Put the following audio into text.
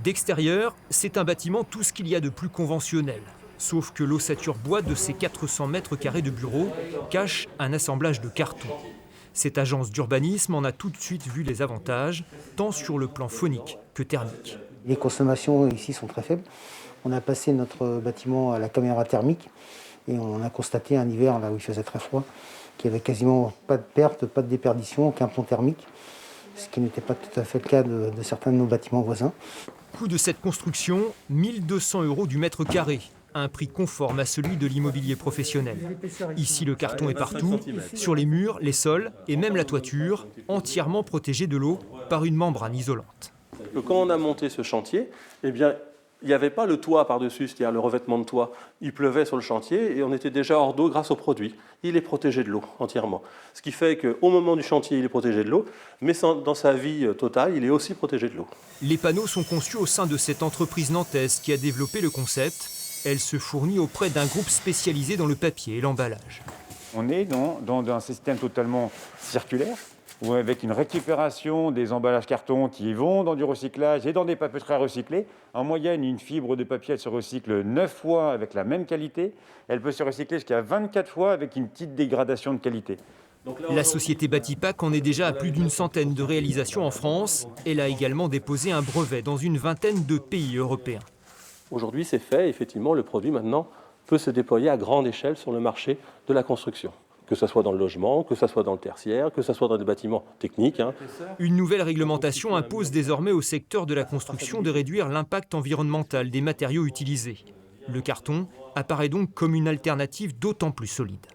D'extérieur, c'est un bâtiment tout ce qu'il y a de plus conventionnel. Sauf que l'ossature bois de ses 400 mètres carrés de bureaux cache un assemblage de carton. Cette agence d'urbanisme en a tout de suite vu les avantages, tant sur le plan phonique que thermique. Les consommations ici sont très faibles. On a passé notre bâtiment à la caméra thermique et on a constaté un hiver là où il faisait très froid, qu'il n'y avait quasiment pas de perte, pas de déperdition, aucun plomb thermique, ce qui n'était pas tout à fait le cas de certains de nos bâtiments voisins. Coût de cette construction, 1 200 € du mètre carré, un prix conforme à celui de l'immobilier professionnel. Ici, le carton est partout, sur les murs, les sols et même la toiture, entièrement protégée de l'eau par une membrane isolante. Quand on a monté ce chantier, eh bien, il n'y avait pas le toit par-dessus, c'est-à-dire le revêtement de toit. Il pleuvait sur le chantier et on était déjà hors d'eau grâce au produit. Il est protégé de l'eau entièrement. Ce qui fait qu'au moment du chantier, il est protégé de l'eau, mais dans sa vie totale, il est aussi protégé de l'eau. Les panneaux sont conçus au sein de cette entreprise nantaise qui a développé le concept. Elle se fournit auprès d'un groupe spécialisé dans le papier et l'emballage. On est dans un système totalement circulaire, ou avec une récupération des emballages carton qui vont dans du recyclage et dans des papeteries recyclées. En moyenne, une fibre de papier elle se recycle 9 fois avec la même qualité. Elle peut se recycler jusqu'à 24 fois avec une petite dégradation de qualité. La société Batipac en est déjà à plus d'une centaine de réalisations en France. Elle a également déposé un brevet dans une vingtaine de pays européens. Aujourd'hui, c'est fait. Effectivement, le produit maintenant peut se déployer à grande échelle sur le marché de la construction. Que ce soit dans le logement, que ce soit dans le tertiaire, que ce soit dans des bâtiments techniques. Une nouvelle réglementation impose désormais au secteur de la construction de réduire l'impact environnemental des matériaux utilisés. Le carton apparaît donc comme une alternative d'autant plus solide.